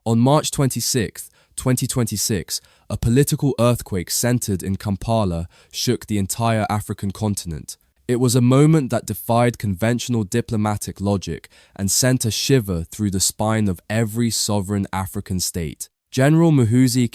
On March 26, 2026, a political earthquake centered in Kampala shook the entire African continent. It was a moment that defied conventional diplomatic logic and sent a shiver through the spine of every sovereign African state. General Muhoozi,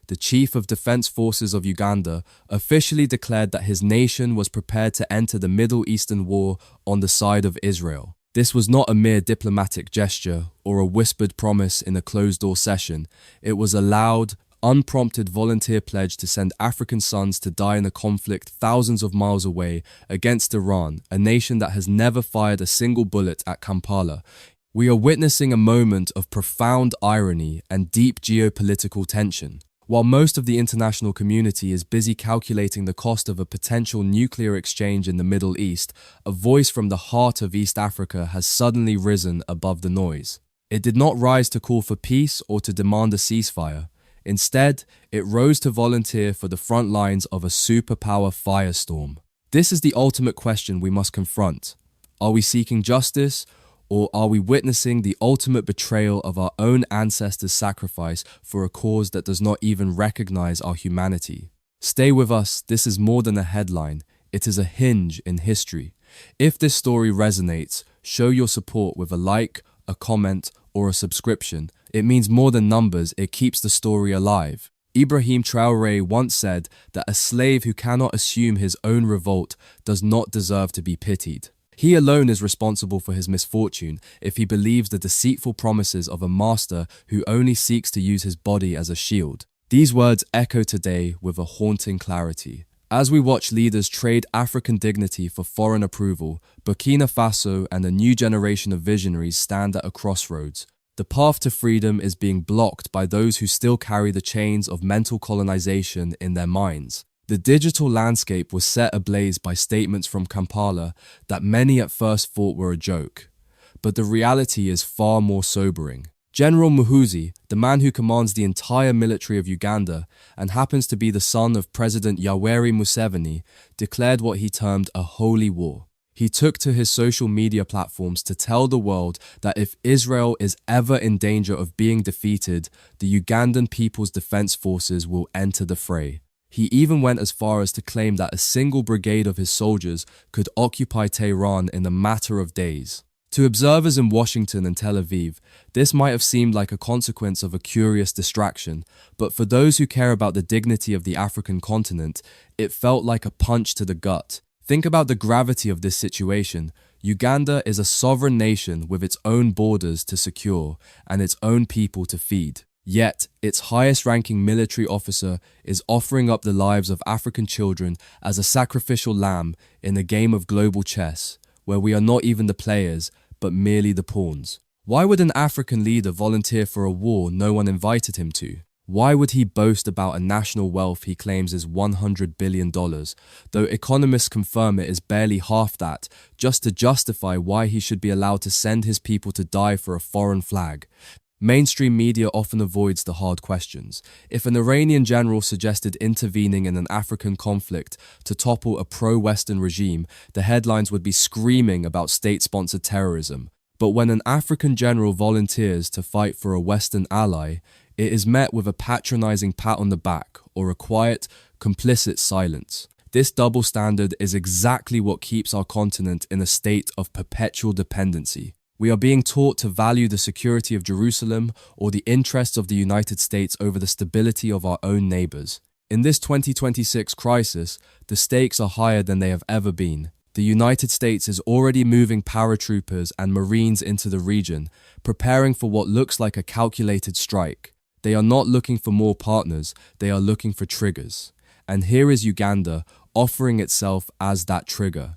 the Chief of Defense Forces of Uganda, officially declared that his nation was prepared to enter the Middle Eastern war on the side of Israel. This was not a mere diplomatic gesture or a whispered promise in a closed-door session. It was a loud, unprompted volunteer pledge to send African sons to die in a conflict thousands of miles away against Iran, a nation that has never fired a single bullet at Kampala. We are witnessing a moment of profound irony and deep geopolitical tension. While most of the international community is busy calculating the cost of a potential nuclear exchange in the Middle East, a voice from the heart of East Africa has suddenly risen above the noise. It did not rise to call for peace or to demand a ceasefire. Instead, it rose to volunteer for the front lines of a superpower firestorm. This is the ultimate question we must confront. Are we seeking justice, or are we witnessing the ultimate betrayal of our own ancestors' sacrifice for a cause that does not even recognize our humanity? Stay with us, this is more than a headline, it is a hinge in history. If this story resonates, show your support with a like, a comment, or a subscription. It means more than numbers, it keeps the story alive. Ibrahim Traoré once said that a slave who cannot assume his own revolt does not deserve to be pitied. He alone is responsible for his misfortune if he believes the deceitful promises of a master who only seeks to use his body as a shield. These words echo today with a haunting clarity. As we watch leaders trade African dignity for foreign approval, Burkina Faso and a new generation of visionaries stand at a crossroads. The path to freedom is being blocked by those who still carry the chains of mental colonization in their minds. The digital landscape was set ablaze by statements from Kampala that many at first thought were a joke. But the reality is far more sobering. General Muhoozi, the man who commands the entire military of Uganda and happens to be the son of President Yoweri Museveni, declared what he termed a holy war. He took to his social media platforms to tell the world that if Israel is ever in danger of being defeated, the Ugandan People's Defense Forces will enter the fray. He even went as far as to claim that a single brigade of his soldiers could occupy Tehran in a matter of days. To observers in Washington and Tel Aviv, this might have seemed like a consequence of a curious distraction, but for those who care about the dignity of the African continent, it felt like a punch to the gut. Think about the gravity of this situation. Uganda is a sovereign nation with its own borders to secure and its own people to feed. Yet, its highest-ranking military officer is offering up the lives of African children as a sacrificial lamb in a game of global chess, where we are not even the players, but merely the pawns. Why would an African leader volunteer for a war no one invited him to? Why would he boast about a national wealth he claims is $100 billion, though economists confirm it is barely half that, just to justify why he should be allowed to send his people to die for a foreign flag? Mainstream media often avoids the hard questions. If an Iranian general suggested intervening in an African conflict to topple a pro-Western regime, the headlines would be screaming about state-sponsored terrorism. But when an African general volunteers to fight for a Western ally, it is met with a patronizing pat on the back or a quiet, complicit silence. This double standard is exactly what keeps our continent in a state of perpetual dependency. We are being taught to value the security of Jerusalem or the interests of the United States over the stability of our own neighbors. In this 2026 crisis, the stakes are higher than they have ever been. The United States is already moving paratroopers and Marines into the region, preparing for what looks like a calculated strike. They are not looking for more partners, they are looking for triggers. And here is Uganda offering itself as that trigger.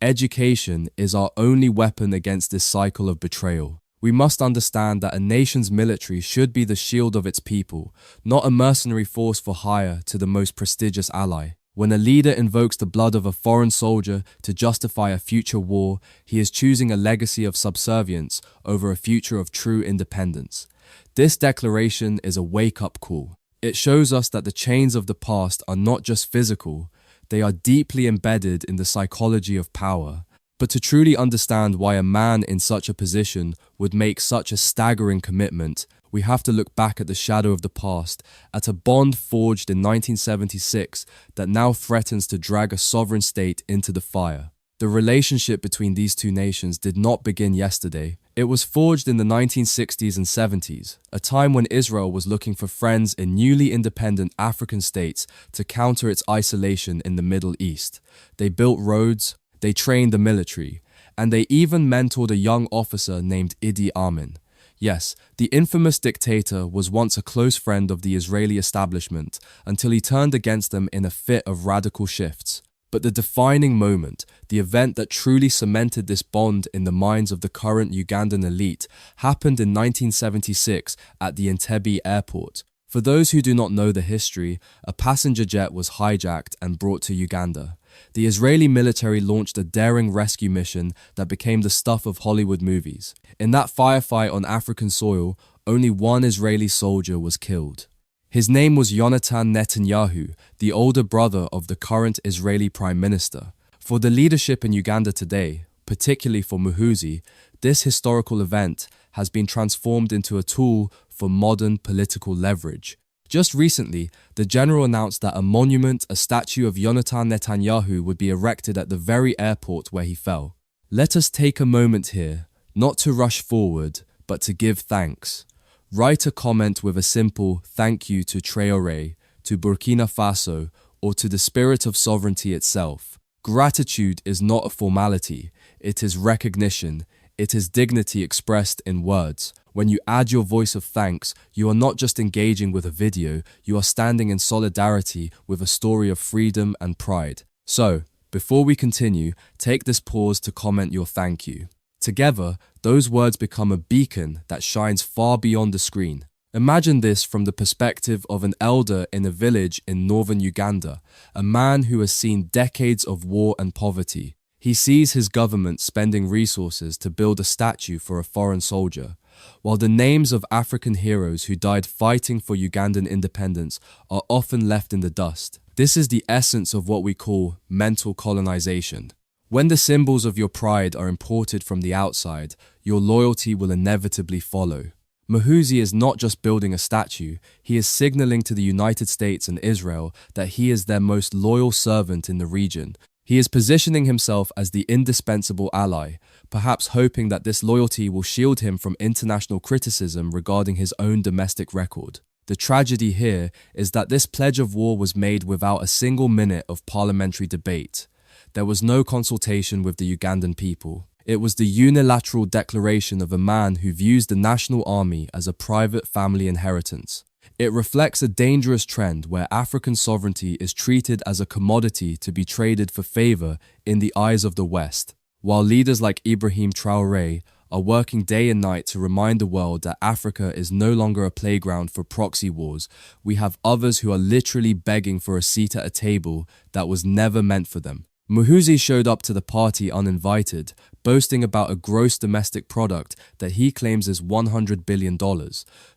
Education is our only weapon against this cycle of betrayal. We must understand that a nation's military should be the shield of its people, not a mercenary force for hire to the most prestigious ally. When a leader invokes the blood of a foreign soldier to justify a future war, he is choosing a legacy of subservience over a future of true independence. This declaration is a wake-up call. It shows us that the chains of the past are not just physical, they are deeply embedded in the psychology of power. But to truly understand why a man in such a position would make such a staggering commitment, we have to look back at the shadow of the past, at a bond forged in 1976 that now threatens to drag a sovereign state into the fire. The relationship between these two nations did not begin yesterday. It was forged in the 1960s and 70s, a time when Israel was looking for friends in newly independent African states to counter its isolation in the Middle East. They built roads, they trained the military, and they even mentored a young officer named Idi Amin. Yes, the infamous dictator was once a close friend of the Israeli establishment until he turned against them in a fit of radical shifts. But the defining moment, the event that truly cemented this bond in the minds of the current Ugandan elite, happened in 1976 at the Entebbe airport. For those who do not know the history, a passenger jet was hijacked and brought to Uganda. The Israeli military launched a daring rescue mission that became the stuff of Hollywood movies. In that firefight on African soil, only one Israeli soldier was killed. His name was Yonatan Netanyahu, the older brother of the current Israeli Prime Minister. For the leadership in Uganda today, particularly for Muhoozi, this historical event has been transformed into a tool for modern political leverage. Just recently, the general announced that a monument, a statue of Yonatan Netanyahu, would be erected at the very airport where he fell. Let us take a moment here, not to rush forward, but to give thanks. Write a comment with a simple thank you to Traore, to Burkina Faso, or to the spirit of sovereignty itself. Gratitude is not a formality, it is recognition, it is dignity expressed in words. When you add your voice of thanks, you are not just engaging with a video, you are standing in solidarity with a story of freedom and pride. So, before we continue, take this pause to comment your thank you. Together, those words become a beacon that shines far beyond the screen. Imagine this from the perspective of an elder in a village in northern Uganda, a man who has seen decades of war and poverty. He sees his government spending resources to build a statue for a foreign soldier, while the names of African heroes who died fighting for Ugandan independence are often left in the dust. This is the essence of what we call mental colonization. When the symbols of your pride are imported from the outside, your loyalty will inevitably follow. Muhoozi is not just building a statue, he is signaling to the United States and Israel that he is their most loyal servant in the region. He is positioning himself as the indispensable ally, perhaps hoping that this loyalty will shield him from international criticism regarding his own domestic record. The tragedy here is that this pledge of war was made without a single minute of parliamentary debate. There was no consultation with the Ugandan people. It was the unilateral declaration of a man who views the national army as a private family inheritance. It reflects a dangerous trend where African sovereignty is treated as a commodity to be traded for favor in the eyes of the West. While leaders like Ibrahim Traoré are working day and night to remind the world that Africa is no longer a playground for proxy wars, we have others who are literally begging for a seat at a table that was never meant for them. Muhoozi showed up to the party uninvited, boasting about a gross domestic product that he claims is $100 billion,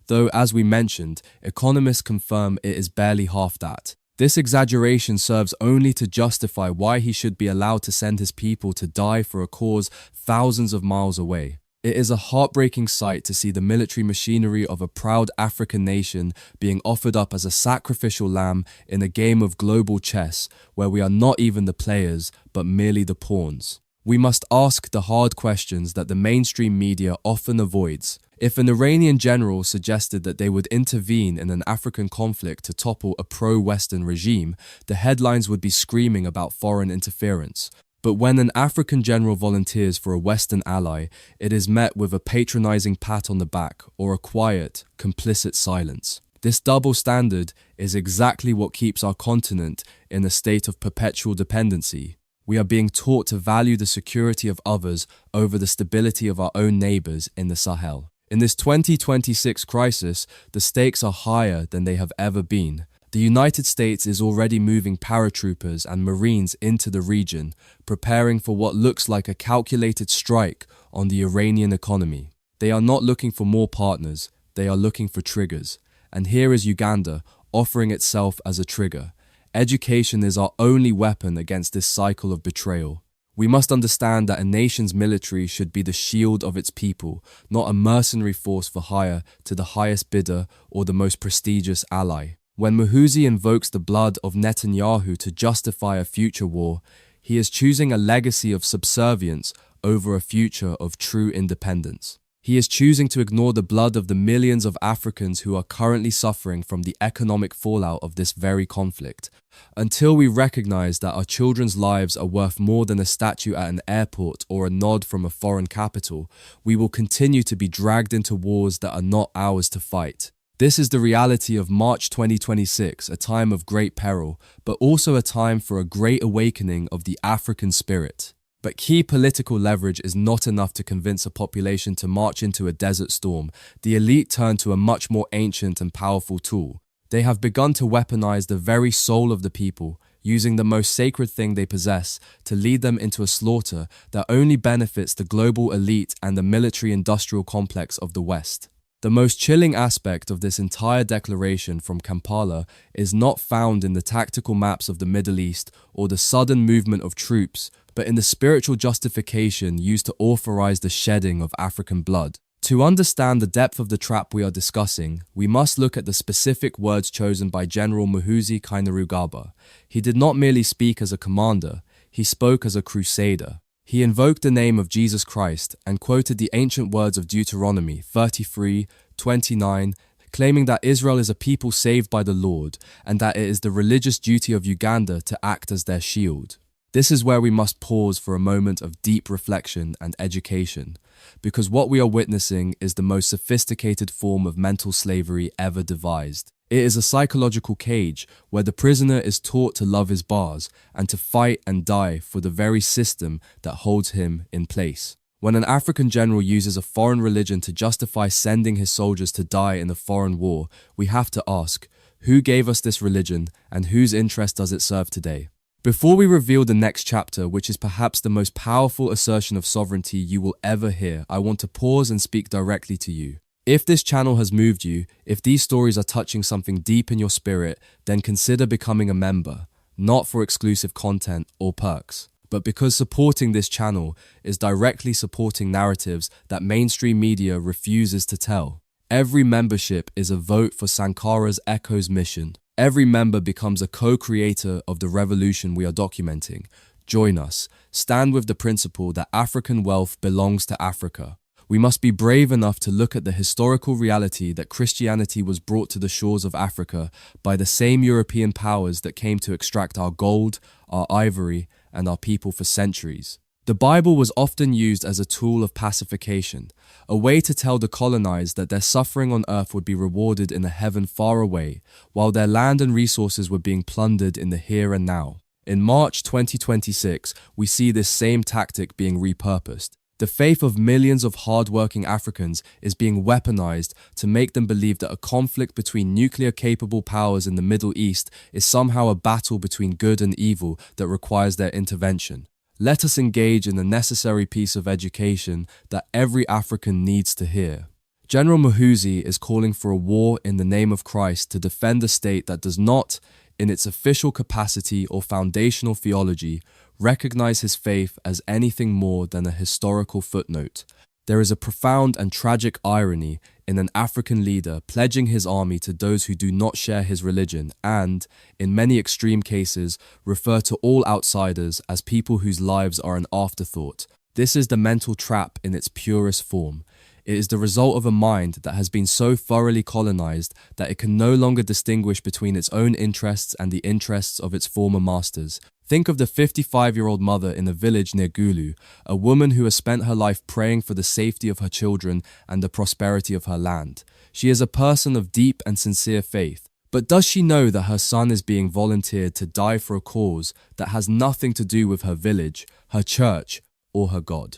though, as we mentioned, economists confirm it is barely half that. This exaggeration serves only to justify why he should be allowed to send his people to die for a cause thousands of miles away. It is a heartbreaking sight to see the military machinery of a proud African nation being offered up as a sacrificial lamb in a game of global chess where we are not even the players, but merely the pawns. We must ask the hard questions that the mainstream media often avoids. If an Iranian general suggested that they would intervene in an African conflict to topple a pro-Western regime, the headlines would be screaming about foreign interference. But when an African general volunteers for a Western ally, it is met with a patronizing pat on the back or a quiet, complicit silence. This double standard is exactly what keeps our continent in a state of perpetual dependency. We are being taught to value the security of others over the stability of our own neighbors in the Sahel. In this 2026 crisis, the stakes are higher than they have ever been. The United States is already moving paratroopers and Marines into the region, preparing for what looks like a calculated strike on the Iranian economy. They are not looking for more partners, they are looking for triggers. And here is Uganda offering itself as a trigger. Education is our only weapon against this cycle of betrayal. We must understand that a nation's military should be the shield of its people, not a mercenary force for hire to the highest bidder or the most prestigious ally. When Muhoozi invokes the blood of Netanyahu to justify a future war, he is choosing a legacy of subservience over a future of true independence. He is choosing to ignore the blood of the millions of Africans who are currently suffering from the economic fallout of this very conflict. Until we recognize that our children's lives are worth more than a statue at an airport or a nod from a foreign capital, we will continue to be dragged into wars that are not ours to fight. This is the reality of March 2026, a time of great peril, but also a time for a great awakening of the African spirit. But key political leverage is not enough to convince a population to march into a desert storm. The elite turn to a much more ancient and powerful tool. They have begun to weaponize the very soul of the people, using the most sacred thing they possess to lead them into a slaughter that only benefits the global elite and the military-industrial complex of the West. The most chilling aspect of this entire declaration from Kampala is not found in the tactical maps of the Middle East or the sudden movement of troops, but in the spiritual justification used to authorize the shedding of African blood. To understand the depth of the trap we are discussing, we must look at the specific words chosen by General Muhoozi Kainerugaba. He did not merely speak as a commander, he spoke as a crusader. He invoked the name of Jesus Christ and quoted the ancient words of Deuteronomy 33:29, claiming that Israel is a people saved by the Lord and that it is the religious duty of Uganda to act as their shield. This is where we must pause for a moment of deep reflection and education, because what we are witnessing is the most sophisticated form of mental slavery ever devised. It is a psychological cage where the prisoner is taught to love his bars and to fight and die for the very system that holds him in place. When an African general uses a foreign religion to justify sending his soldiers to die in a foreign war, we have to ask, who gave us this religion and whose interest does it serve today? Before we reveal the next chapter, which is perhaps the most powerful assertion of sovereignty you will ever hear, I want to pause and speak directly to you. If this channel has moved you, if these stories are touching something deep in your spirit, then consider becoming a member, not for exclusive content or perks, but because supporting this channel is directly supporting narratives that mainstream media refuses to tell. Every membership is a vote for Sankara's Echo's mission. Every member becomes a co-creator of the revolution we are documenting. Join us. Stand with the principle that African wealth belongs to Africa. We must be brave enough to look at the historical reality that Christianity was brought to the shores of Africa by the same European powers that came to extract our gold, our ivory, and our people for centuries. The Bible was often used as a tool of pacification, a way to tell the colonized that their suffering on earth would be rewarded in a heaven far away, while their land and resources were being plundered in the here and now. In March 2026, we see this same tactic being repurposed. The faith of millions of hard-working Africans is being weaponized to make them believe that a conflict between nuclear-capable powers in the Middle East is somehow a battle between good and evil that requires their intervention. Let us engage in the necessary piece of education that every African needs to hear. General Muhoozi is calling for a war in the name of Christ to defend a state that does not, in its official capacity or foundational theology, recognize his faith as anything more than a historical footnote. There is a profound and tragic irony in an African leader pledging his army to those who do not share his religion and, in many extreme cases, refer to all outsiders as people whose lives are an afterthought. This is the mental trap in its purest form. It is the result of a mind that has been so thoroughly colonized that it can no longer distinguish between its own interests and the interests of its former masters. Think of the 55-year-old mother in a village near Gulu, a woman who has spent her life praying for the safety of her children and the prosperity of her land. She is a person of deep and sincere faith. But does she know that her son is being volunteered to die for a cause that has nothing to do with her village, her church, or her God?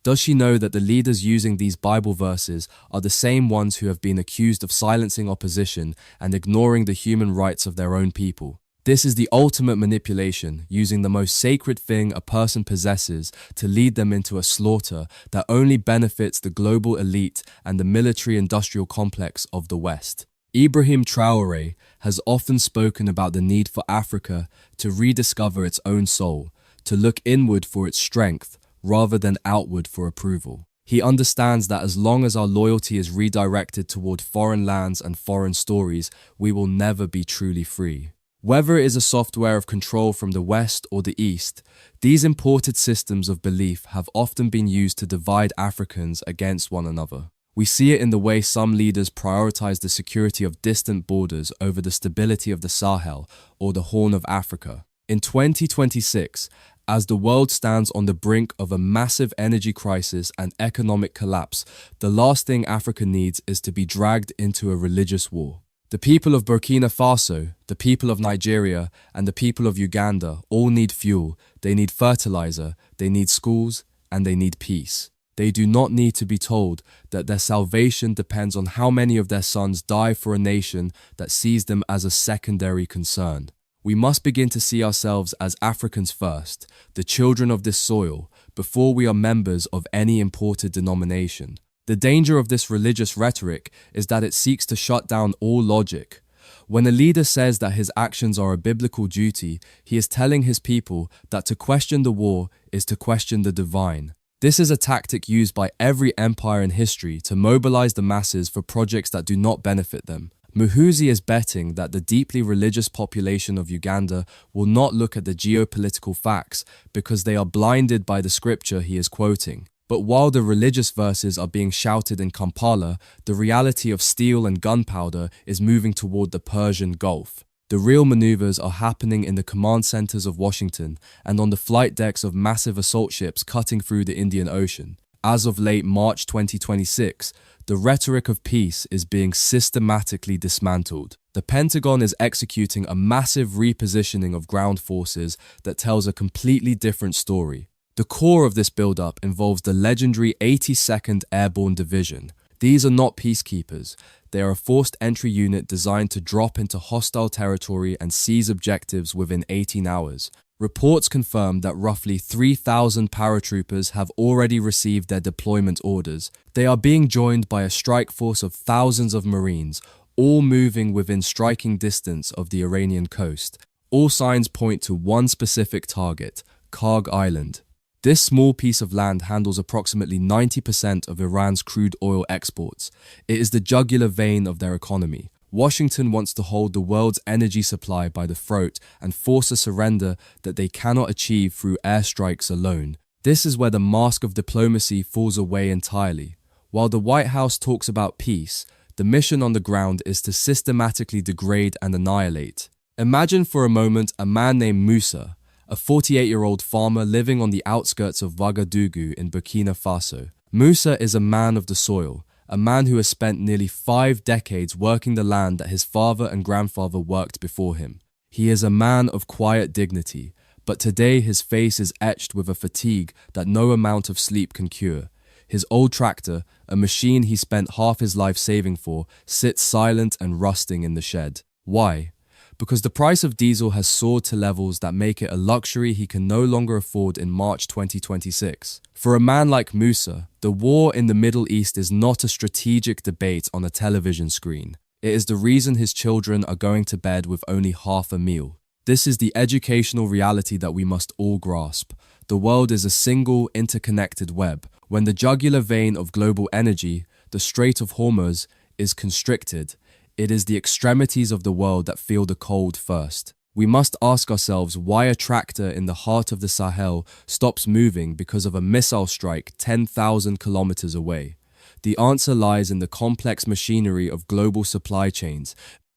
Does she know that the leaders using these Bible verses are the same ones who have been accused of silencing opposition and ignoring the human rights of their own people? This is the ultimate manipulation, using the most sacred thing a person possesses to lead them into a slaughter that only benefits the global elite and the military-industrial complex of the West. Ibrahim Traoré has often spoken about the need for Africa to rediscover its own soul, to look inward for its strength rather than outward for approval. He understands that as long as our loyalty is redirected toward foreign lands and foreign stories, we will never be truly free. Whether it is a software of control from the West or the East, these imported systems of belief have often been used to divide Africans against one another. We see it in the way some leaders prioritize the security of distant borders over the stability of the Sahel or the Horn of Africa. In 2026, as the world stands on the brink of a massive energy crisis and economic collapse, the last thing Africa needs is to be dragged into a religious war. The people of Burkina Faso, the people of Nigeria, and the people of Uganda all need fuel, they need fertilizer, they need schools, and they need peace. They do not need to be told that their salvation depends on how many of their sons die for a nation that sees them as a secondary concern. We must begin to see ourselves as Africans first, the children of this soil, before we are members of any imported denomination. The danger of this religious rhetoric is that it seeks to shut down all logic. When a leader says that his actions are a biblical duty, he is telling his people that to question the war is to question the divine. This is a tactic used by every empire in history to mobilize the masses for projects that do not benefit them. Muhoozi is betting that the deeply religious population of Uganda will not look at the geopolitical facts because they are blinded by the scripture he is quoting. But while the religious verses are being shouted in Kampala, the reality of steel and gunpowder is moving toward the Persian Gulf. The real maneuvers are happening in the command centers of Washington and on the flight decks of massive assault ships cutting through the Indian Ocean. As of late March 2026, the rhetoric of peace is being systematically dismantled. The Pentagon is executing a massive repositioning of ground forces that tells a completely different story. The core of this build-up involves the legendary 82nd Airborne Division. These are not peacekeepers. They are a forced entry unit designed to drop into hostile territory and seize objectives within 18 hours. Reports confirm that roughly 3,000 paratroopers have already received their deployment orders. They are being joined by a strike force of thousands of Marines, all moving within striking distance of the Iranian coast. All signs point to one specific target, Karg Island. This small piece of land handles approximately 90% of Iran's crude oil exports. It is the jugular vein of their economy. Washington wants to hold the world's energy supply by the throat and force a surrender that they cannot achieve through airstrikes alone. This is where the mask of diplomacy falls away entirely. While the White House talks about peace, the mission on the ground is to systematically degrade and annihilate. Imagine for a moment a man named Musa, a 48-year-old farmer living on the outskirts of Ouagadougou in Burkina Faso. Musa is a man of the soil, a man who has spent nearly 5 decades working the land that his father and grandfather worked before him. He is a man of quiet dignity, but today his face is etched with a fatigue that no amount of sleep can cure. His old tractor, a machine he spent half his life saving for, sits silent and rusting in the shed. Why? Because the price of diesel has soared to levels that make it a luxury he can no longer afford in March 2026. For a man like Musa, the war in the Middle East is not a strategic debate on a television screen. It is the reason his children are going to bed with only half a meal. This is the educational reality that we must all grasp. The world is a single, interconnected web. When the jugular vein of global energy, the Strait of Hormuz, is constricted, it is the extremities of the world that feel the cold first. We must ask ourselves why a tractor in the heart of the Sahel stops moving because of a missile strike 10,000 kilometers away. The answer lies in the complex machinery of global supply chains.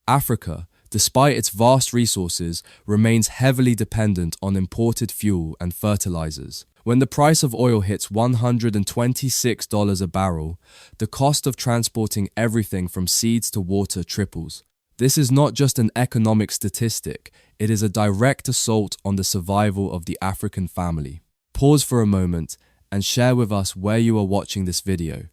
Africa, despite its vast resources, remains heavily dependent on imported fuel and fertilizers. When the price of oil hits $126 a barrel, the cost of transporting everything from seeds to water triples. This is not just an economic statistic, it is a direct assault on the survival of the African family. Pause for a moment and share with us where you are watching this video.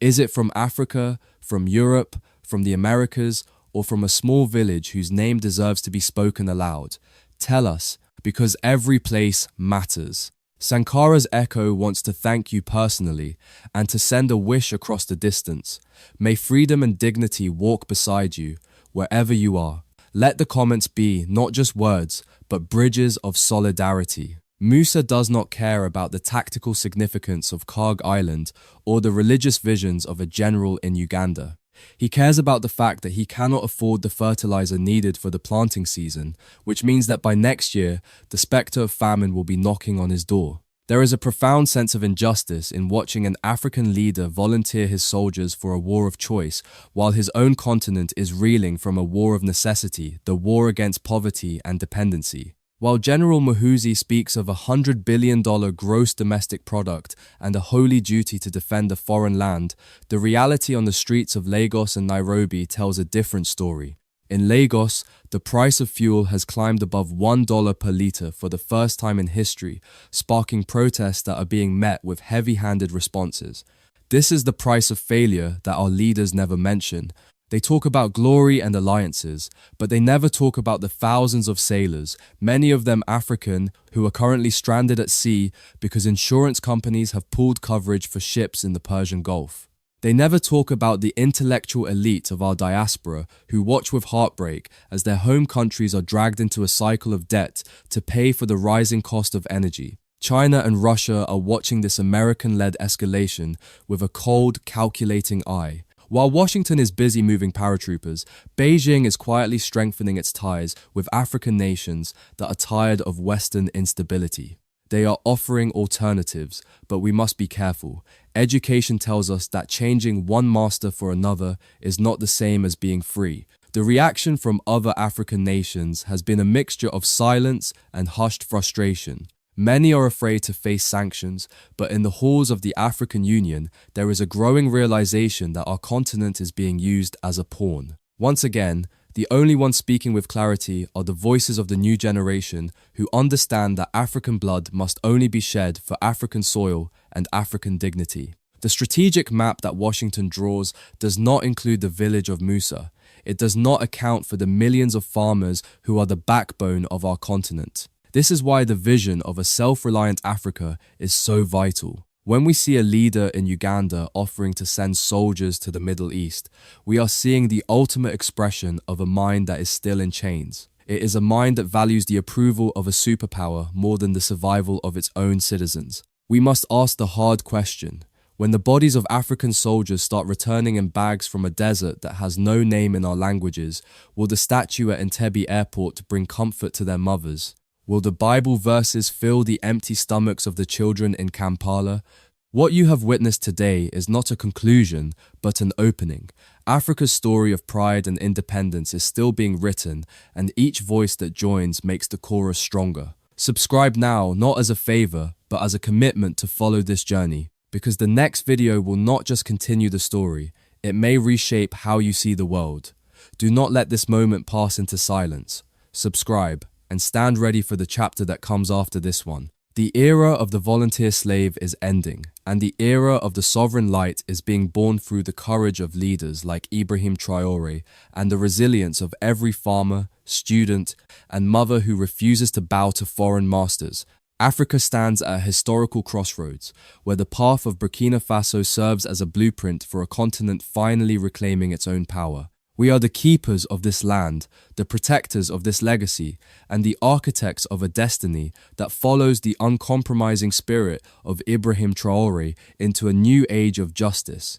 Is it from Africa, from Europe, from the Americas, or from a small village whose name deserves to be spoken aloud? Tell us, because every place matters. Sankara's echo wants to thank you personally and to send a wish across the distance. May freedom and dignity walk beside you, wherever you are. Let the comments be not just words, but bridges of solidarity. Musa does not care about the tactical significance of Karg Island or the religious visions of a general in Uganda. He cares about the fact that he cannot afford the fertilizer needed for the planting season, which means that by next year, the specter of famine will be knocking on his door. There is a profound sense of injustice in watching an African leader volunteer his soldiers for a war of choice, while his own continent is reeling from a war of necessity, the war against poverty and dependency. While General Muhoozi speaks of $100 billion gross domestic product and a holy duty to defend a foreign land, the reality on the streets of Lagos and Nairobi tells a different story. In Lagos, the price of fuel has climbed above $1 per litre for the first time in history, sparking protests that are being met with heavy-handed responses. This is the price of failure that our leaders never mention. They talk about glory and alliances, but they never talk about the thousands of sailors, many of them African, who are currently stranded at sea because insurance companies have pulled coverage for ships in the Persian Gulf. They never talk about the intellectual elite of our diaspora who watch with heartbreak as their home countries are dragged into a cycle of debt to pay for the rising cost of energy. China and Russia are watching this American-led escalation with a cold, calculating eye. While Washington is busy moving paratroopers, Beijing is quietly strengthening its ties with African nations that are tired of Western instability. They are offering alternatives, but we must be careful. Education tells us that changing one master for another is not the same as being free. The reaction from other African nations has been a mixture of silence and hushed frustration. Many are afraid to face sanctions, but in the halls of the African Union, there is a growing realization that our continent is being used as a pawn. Once again, the only ones speaking with clarity are the voices of the new generation who understand that African blood must only be shed for African soil and African dignity. The strategic map that Washington draws does not include the village of Musa. It does not account for the millions of farmers who are the backbone of our continent. This is why the vision of a self-reliant Africa is so vital. When we see a leader in Uganda offering to send soldiers to the Middle East, we are seeing the ultimate expression of a mind that is still in chains. It is a mind that values the approval of a superpower more than the survival of its own citizens. We must ask the hard question. When the bodies of African soldiers start returning in bags from a desert that has no name in our languages, will the statue at Entebbe airport bring comfort to their mothers? Will the Bible verses fill the empty stomachs of the children in Kampala? What you have witnessed today is not a conclusion, but an opening. Africa's story of pride and independence is still being written, and each voice that joins makes the chorus stronger. Subscribe now, not as a favor, but as a commitment to follow this journey, because the next video will not just continue the story, it may reshape how you see the world. Do not let this moment pass into silence. Subscribe and stand ready for the chapter that comes after this one. The era of the volunteer slave is ending, and the era of the sovereign light is being born through the courage of leaders like Ibrahim Traoré and the resilience of every farmer, student, and mother who refuses to bow to foreign masters. Africa stands at a historical crossroads, where the path of Burkina Faso serves as a blueprint for a continent finally reclaiming its own power. We are the keepers of this land, the protectors of this legacy, and the architects of a destiny that follows the uncompromising spirit of Ibrahim Traoré into a new age of justice.